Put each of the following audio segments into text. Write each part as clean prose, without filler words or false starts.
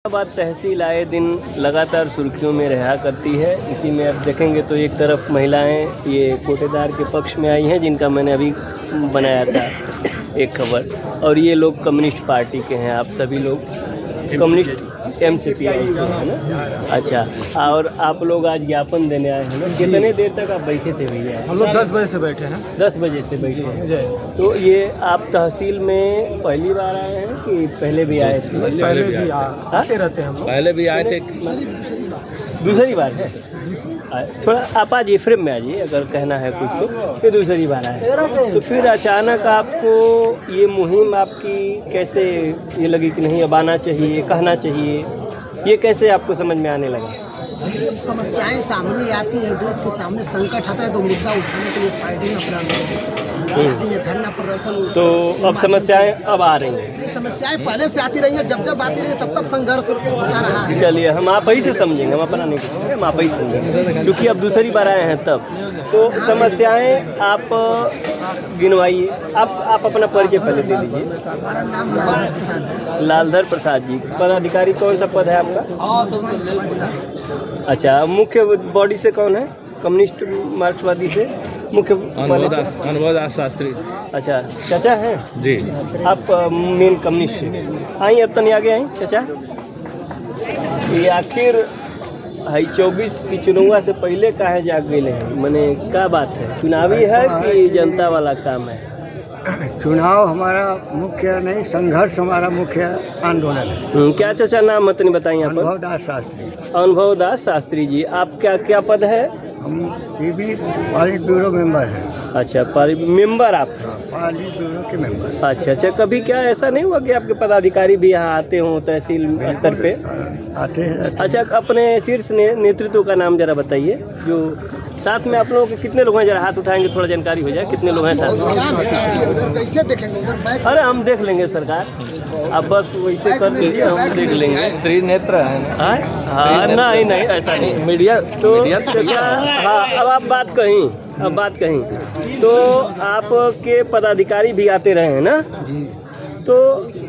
बात तहसील आए दिन लगातार सुर्खियों में रहा करती है। इसी में आप देखेंगे तो एक तरफ महिलाएं ये कोटेदार के पक्ष में आई हैं, जिनका मैंने अभी बनाया था एक खबर, और ये लोग कम्युनिस्ट पार्टी के हैं। आप सभी लोग कम्युनिस्ट MCP है ना? अच्छा, और आप लोग आज ज्ञापन देने आए हैं ना? कितने देर तक आप बैठे थे भैया? हम लोग 10 बजे से बैठे हैं। 10 बजे से बैठे हैं। तो ये आप तहसील में पहली बार आए हैं कि पहले भी आए थे? पहले भी आते रहते हैं हम लोग। पहले भी आए थे। दूसरी बार है। थोड़ा आप आज फ्रेम में आ जाइए, अगर कहना है कुछ तो। ये दूसरी बार आए तो फिर अचानक आपको ये मुहिम आपकी कैसे ये लगी कि नहीं अब आना चाहिए, कहना चाहिए, ये कैसे आपको समझ में आने लगा? जब समस्याएं सामने आती हैं, देश के सामने संकट आता है, तो मुद्दा उठाने के लिए पार्टियां अपना धरना प्रदर्शन। तो अब समस्याएं अब आ रही हैं। ये समस्याएं पहले से आती रही हैं, जब आती रही तब संघर्ष होता रहा है। चलिए हम आप ही से समझेंगे, हम अपना नहीं करेंगे, हम आप ही समझेंगे, क्योंकि अब दूसरी बार आए हैं तब। तो समस्याएं आप गिनवाइए। आप अपना परिचय पहले दे दीजिए। हमारा नाम लालधर प्रसाद है। लालधर प्रसाद जी। पदाधिकारी कौन सा पद है आपका? अच्छा, मुख्य बॉडी से कौन है? कम्युनिस्ट मार्क्सवादी से मुख्य अनुभव दास शास्त्री। अच्छा, चाचा हैं जी। आप मेन कम्युनिस्ट से आई, अब तनी आगे आई चाचा। ये आखिर हाई 24 की चुनाव से पहले काहे जाग गए हैं? मने क्या बात है? चुनावी है कि जनता वाला काम है? चुनाव हमारा मुख्य नहीं, संघर्ष हमारा मुख्य आंदोलन है। क्या चाचा नाम है तनी बताइए आप? अनुभव दास शास्त्री। अनुभव दास शास्त्री जी। आप क्या पद है? हम PB पॉलिट ब्यूरो मेंबर हैं। अच्छा, मेंबर आप? पॉलिट ब्यूरो के मेंबर। अच्छा, कभी क्या ऐसा नहीं हुआ कि आपके पदाधिकारी भी यहाँ आते हों तहसील स्तर पे? आते हैं। अच्छा, अपने शीर्ष नेतृत्व का नाम जरा बताइए, जो साथ में आप लोगों के कितने लोग हैं? जरा हाथ उठाएंगे, थोड़ा जानकारी हो जाए, कितने लोग हैं साथ में? कैसे देखेंगे उधर बैठ? अरे हम देख लेंगे सरकार, आप बस वैसे कर दीजिए, हम देख लेंगे। त्रिनेत्र है। हाँ, नहीं ऐसा नहीं। मीडिया तो हाँ, अब आप बात कहीं तो आपके पदाधिकारी भी आते रहे हैं ना? तो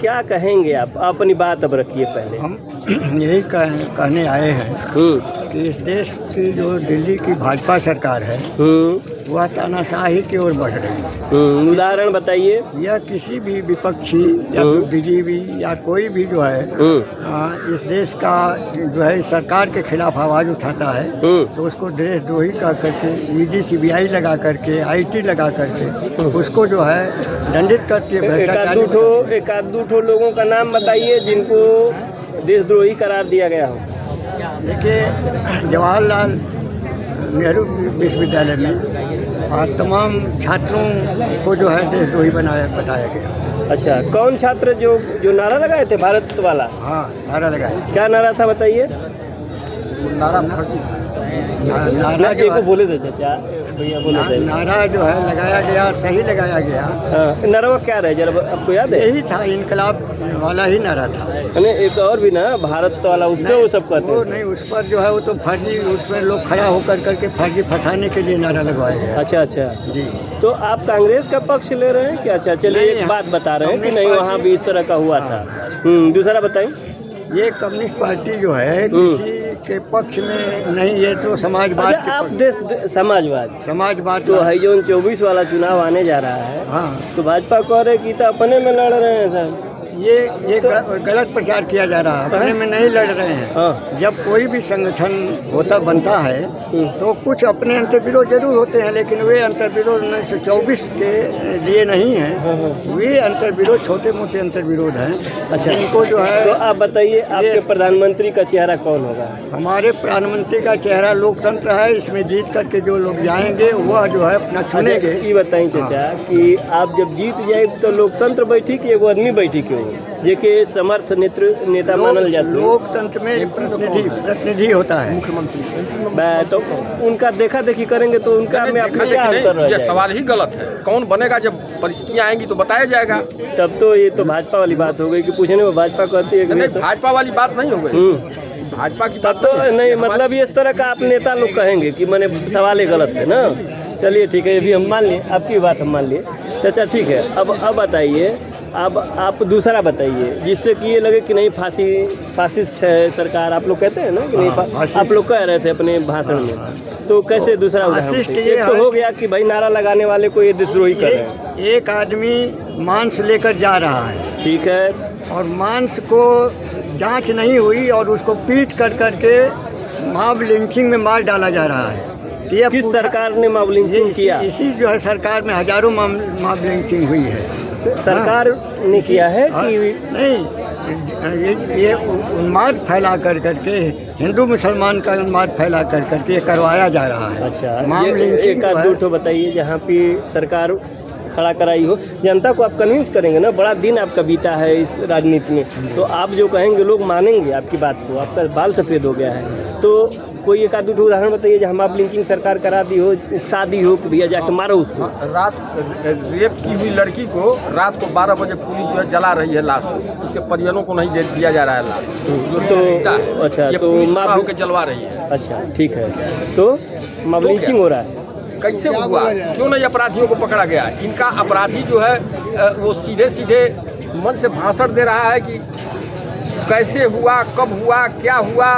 क्या कहेंगे आप? अपनी बात अब रखिए पहले। हम यही कहने आए हैं कि इस देश की जो दिल्ली की भाजपा सरकार है वह तानाशाही की ओर बढ़ रही है। उदाहरण बताइए। या किसी भी विपक्षी या BJP या कोई भी जो है इस देश का जो है सरकार के खिलाफ आवाज़ उठाता है तो उसको देशद्रोही कह करके ED CBI लगा करके IT लगा करके उसको जो है दंडित करती है। एक आध दो लोगों का नाम बताइए जिनको देशद्रोही करार दिया गया हो। देखिए, जवाहरलाल नेहरू विश्वविद्यालय में तमाम छात्रों को जो है देशद्रोही बताया गया। अच्छा, कौन छात्र जो नारा लगाए थे भारत वाला? हाँ, नारा लगाया। क्या नारा था बताइए? नारा को बोले थे चाचा, भैया बोले थे। नारा जो है लगाया गया, सही लगाया गया। नारा क्या रहे जरा आपको याद है? यही था, इनकलाब वाला ही नारा था। एक और भी ना भारत वाला, उसमें वो सब कहते वो नहीं, उस पर जो है वो तो फर्जी, उसमें लोग खड़ा होकर करके फर्जी फंसाने के लिए नारा लगवाया गया। अच्छा जी। तो आप कांग्रेस का पक्ष ले रहे हैं क्या? अच्छा, चलिए एक बात बता रहे हैं कि नहीं वहाँ भी इस तरह का हुआ था। दूसरा बताइए। ये कम्युनिस्ट पार्टी जो है किसी के पक्ष में नहीं, ये तो समाजवाद अच्छा, आप समाजवाद तो है जो 24 वाला चुनाव आने जा रहा है। हाँ, तो भाजपा कह रहे कि तो अपने में लड़ रहे हैं सर। ये गलत प्रचार किया जा रहा है। अपने में नहीं लड़ रहे हैं। जब कोई भी संगठन बनता है तो कुछ अपने अंतर्विरोध जरूर होते हैं, लेकिन वे अंतर्विरोध 1924 के लिए नहीं है। वे अंतर्विरोध छोटे मोटे अंतर्विरोध हैं। अच्छा, इनको जो है। तो आप बताइए, आपके प्रधानमंत्री का चेहरा कौन होगा? हमारे प्रधानमंत्री का चेहरा लोकतंत्र है। इसमें जीत करके जो लोग जाएंगे वह जो है अपना चुनेंगे। ये बताइए चाचा कि आप जब जीत जाए तो लोकतंत्र बैठी कि एगो आदमी बैठी क्यों, जेके समर्थ नेता मानल जाता है? लोकतंत्र में प्रतिनिधि होता है, मुख्यमंत्री। तो उनका देखा देखी करेंगे तो उनका में अपना क्या अंतर रह जाएगा? सवाल ही गलत है। कौन बनेगा जब परिस्थितियाँ आएंगी तो बताया जाएगा। तब तो ये तो भाजपा वाली बात हो गई कि पूछने में भाजपा कहती है कि भाजपा वाली बात नहीं हो गई। भाजपा की बात तो नहीं, मतलब इस तरह का आप नेता लोग कहेंगे कि मैंने सवाल ही गलत है ना। चलिए ठीक है, ये भी हम मान लिए, आपकी बात हम मान लिए चाचा। ठीक है, अब बताइए अब आप दूसरा बताइए जिससे कि ये लगे कि नहीं फासिस्ट है सरकार, आप लोग कहते हैं ना कि नहीं, आप लोग कह रहे थे अपने भाषण में, तो कैसे दूसरा उदाहरण? एक तो हो गया कि भाई नारा लगाने वाले को ये देशद्रोही कर रहे हैं। एक आदमी मांस लेकर जा रहा है, ठीक है, और मांस को जांच नहीं हुई और उसको पीट कर करके मॉब लिंचिंग में मार डाला जा रहा है। ये किस सरकार ने मॉब लिंचिंग किया? इसी जो है सरकार में हजारों मॉब लिंचिंग हुई है। सरकार ने किया है कि नहीं, ये उन्माद फैला कर करके, हिंदू मुसलमान का उन्माद फैला कर करके ये करवाया जा रहा है। अच्छा, मॉब लिंचिंग एक आध दो ठो बताइए जहाँ पे सरकार खड़ा कराई हो, जनता को आप कन्विंस करेंगे ना, बड़ा दिन आपका बीता है इस राजनीति में, तो आप जो कहेंगे लोग मानेंगे आपकी बात को, आपका बाल सफ़ेद हो गया है। तो कोई एक आध दो उदाहरण बताइए जहाँ मॉब लिंचिंग सरकार करा दी हो, उकसा दी हो कि भैया जाके मारो उसको। रात रेप की हुई लड़की को रात को 12 बजे पुलिस जो है जला रही है लाश, उसके परिजनों को नहीं दिया जा रहा है लाश, तो अच्छा, ये तो मार होकर जलवा रही है। अच्छा ठीक है, तो मॉब लिंचिंग हो रहा है, कैसे हुआ, क्यों नहीं अपराधियों को पकड़ा गया? इनका अपराधी जो है वो सीधे सीधे मन से भाषण दे रहा है कि कैसे हुआ, कब हुआ, क्या हुआ,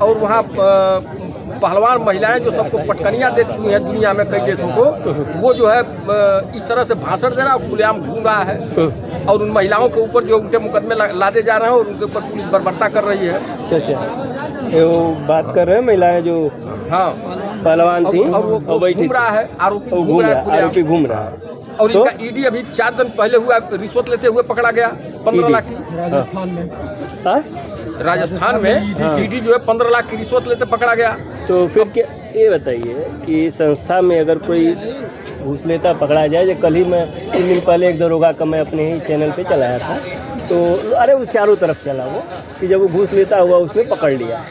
और वहाँ पहलवान महिलाएं जो सबको पटकनियाँ दे चुकी हैं दुनिया में कई देशों को, वो जो है इस तरह से भाषण दे रहा है, खुलेआम घूम रहा है, और उन महिलाओं के ऊपर जो उनके मुकदमे लादे जा रहे हैं और उनके ऊपर पुलिस बर्बरता कर रही है। अच्छा, वो बात कर रहे हैं महिलाएं जो हाँ पहलवान थी और वो घूम रहा है, आरोपी घूम रहा है, और तो? इनका ईडी अभी 4 दिन पहले हुआ, रिश्वत लेते हुए पकड़ा गया 15 लाख की। राजस्थान में ईडी जो है 15 लाख की रिश्वत लेते पकड़ा गया। तो फिर क्या, ये बताइए कि संस्था में अगर कोई घूस लेता पकड़ा जाए, जो कल ही मैं 3 दिन पहले एक दरोगा का मैं अपने ही चैनल पे चलाया था, तो अरे वो चारों तरफ चला वो कि जब वो घूस लेता हुआ उसने पकड़ लिया,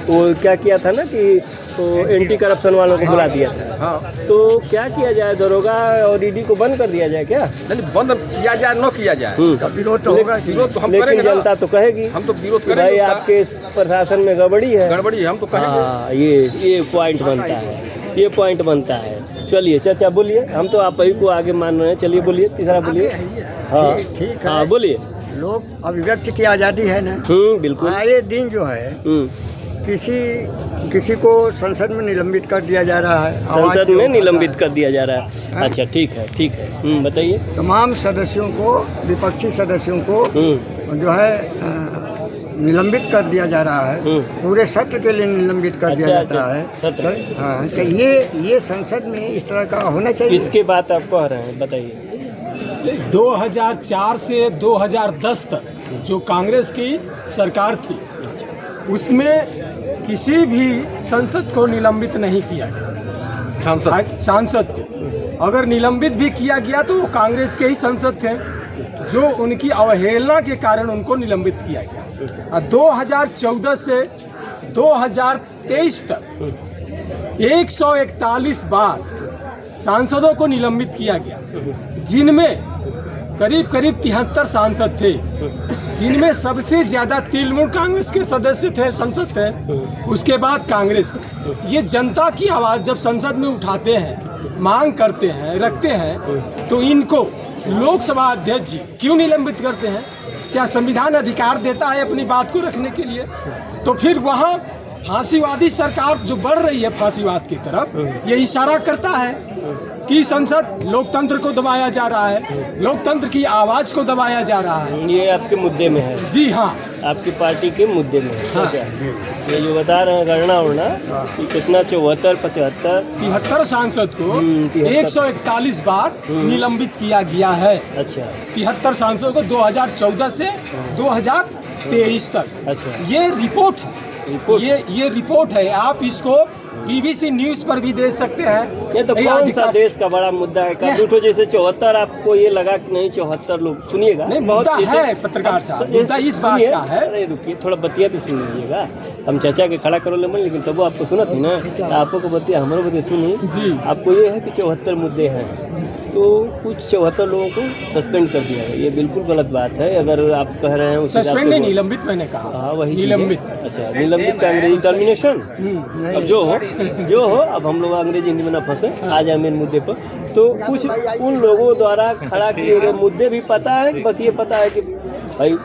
तो क्या किया था ना कि तो एंटी करप्शन वालों को बुला दिया था। हाँ, तो क्या किया जाए, दरोगा और ईडी को बंद कर दिया जाए क्या? नहीं, बंद किया जाए न किया जाए, विरोध तो होगा, विरोध तो हम लेकिन करेंगे, जनता तो कहेगी, हम तो विरोध करेंगे भाई आपके प्रशासन में गड़बड़ी है, हम तो कहेंगे। हाँ, ये पॉइंट बनता है, ये पॉइंट बनता है। चलिए चाचा बोलिए, हम तो आप ही को आगे मान रहे हैं, चलिए बोलिए, तीसरा बोलिए। हाँ ठीक है, हाँ बोलिए। लोग अभिव्यक्ति की आज़ादी है ना, बिल्कुल। आए दिन जो है किसी को संसद में निलंबित कर दिया जा रहा है, संसद में निलंबित कर दिया जा रहा है। अच्छा ठीक है, बताइए। तमाम सदस्यों को, विपक्षी सदस्यों को जो है निलंबित कर दिया जा रहा है, पूरे सत्र के लिए निलंबित कर दिया जाता है। हाँ, तो ये संसद में इस तरह का होना चाहिए। किसके बात आप कह रहे हैं, बताइए। 2004 से 2010 तक जो कांग्रेस की सरकार थी, उसमें किसी भी सांसद को निलंबित नहीं किया गया। सांसद को अगर निलंबित भी किया गया तो वो कांग्रेस के ही सांसद थे, जो उनकी अवहेलना के कारण उनको निलंबित किया गया। 2014 से 2023 तक 141 बार सांसदों को निलंबित किया गया, जिनमें करीब 73 सांसद थे, जिनमें सबसे ज़्यादा तृणमूल कांग्रेस के सदस्य थे, संसद थे, उसके बाद कांग्रेस। ये जनता की आवाज़ जब संसद में उठाते हैं, मांग करते हैं, रखते हैं, तो इनको लोकसभा अध्यक्ष जी क्यों निलंबित करते हैं? क्या संविधान अधिकार देता है अपनी बात को रखने के लिए? तो फिर वहाँ फांसीवादी सरकार जो बढ़ रही है फांसीवाद की तरफ, ये इशारा करता है कि संसद लोकतंत्र को दबाया जा रहा है, लोकतंत्र की आवाज़ को दबाया जा रहा है। ये आपके मुद्दे में है? जी हाँ, आपकी पार्टी के मुद्दे में है। हाँ। क्या ये जो बता रहे हैं गणना उड़ना कि कितना 74, 75, 73 सांसद को 141 बार निलंबित किया गया है। अच्छा, 73 सांसदों को 2014 से 2023 तक। अच्छा, ये रिपोर्ट है, ये रिपोर्ट है। आप इसको BBC न्यूज़ पर भी देख सकते हैं। ये तो कौन सा देश का बड़ा मुद्दा है? का दूठो जैसे 74, आपको ये लगा कि नहीं 74 लोग? सुनिएगा, नहीं, मुद्दा है पत्रकार साहब, मुद्दा इस बात का है। अरे रुकिए, थोड़ा बतिया भी सुन लीजिएगा। हम चाचा के खड़ा करो लेकिन लेकिन तब वो आपको सुना थी ना, आपको बतिया हमारे बतिया सुनी जी। आपको ये है कि 74 मुद्दे हैं, तो कुछ 74 लोगों को सस्पेंड कर दिया गया। ये बिल्कुल गलत बात है। अगर आप कह रहे हैं उस हिसाब सस्पेंड से नहीं, वो- निलंबित मैंने कहा। हाँ वही चीज़ है। निलंबित। अच्छा, निलंबित का अंग्रेजी टर्मिनेशन। अब जो हो अब हम लोग अंग्रेजी हिंदी में ना फंसे, आ जाए मेन मुद्दे पर। तो कुछ उन लोगों द्वारा खड़ा किए गए मुद्दे भी पता है, बस ये पता है कि भाई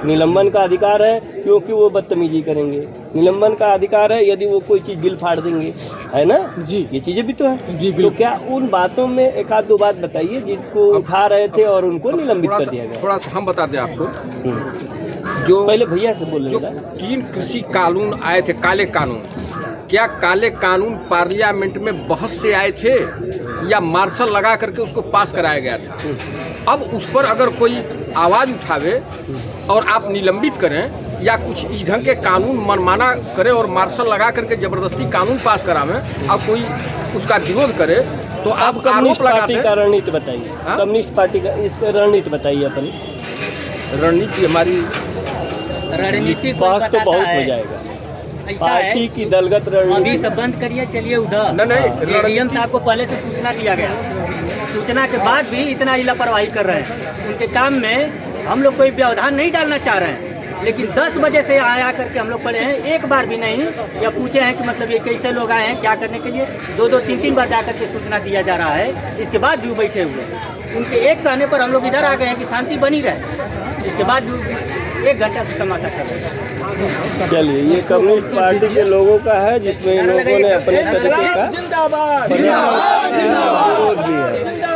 निलंबन का अधिकार है क्योंकि वो बदतमीजी करेंगे, निलंबन का अधिकार है यदि वो कोई चीज़ बिल फाड़ देंगे, है ना जी। ये चीज़ें भी तो है। जी, तो बिल्कुल। क्या उन बातों में एक आध दो बात बताइए जिनको उठा रहे थे और उनको निलंबित कर दिया गया। थोड़ा सा हम बता दें आपको, हम्म। जो पहले भैया से बोल जो रहे 3 कृषि कानून आए थे, काले कानून, क्या काले कानून पार्लियामेंट में बहुत से आए थे या मार्शल लगा करके उसको पास कराया गया था? अब उस पर अगर कोई आवाज़ उठावे और आप निलंबित करें या कुछ इस ढंग के कानून मनमाना करें और मार्शल लगा करके ज़बरदस्ती कानून पास करावें और कोई उसका विरोध करे तो आप कम्युनिस्ट आरोप पार्टी लगाते का हैं। रणनीति बताइए। हाँ? कम्युनिस्ट पार्टी का इस रणनीति बताइए अपनी। रणनीति हमारी रणनीति कोई बहस तो बताता बहुत हो है। जाएगा। ऐसा पार्टी है की दलगत अभी रणनीति। सब बंद करिए, चलिए उधर। नहीं, एडीएम साहब को पहले से सूचना दिया गया, सूचना के बाद भी इतना ही लापरवाही कर रहे हैं। उनके काम में हम लोग कोई व्यवधान नहीं डालना चाह रहे हैं, लेकिन 10 बजे से आया करके हम लोग पड़े हैं, एक बार भी नहीं या पूछे हैं कि मतलब ये कैसे लोग आए हैं क्या करने के लिए। 2-2, 3-3 बार जा करके सूचना दिया जा रहा है, इसके बाद भी वो बैठे हुए हैं। उनके एक कहने पर हम लोग इधर आ गए हैं कि शांति बनी रहे, इसके बाद भी 1 घंटा से तमाशा कर रहे हैं। चलिए, ये कम्युनिस्ट पार्टी के लोगों का है जिसमें इन लोगों ने अपने तरीके का विरोध भी है।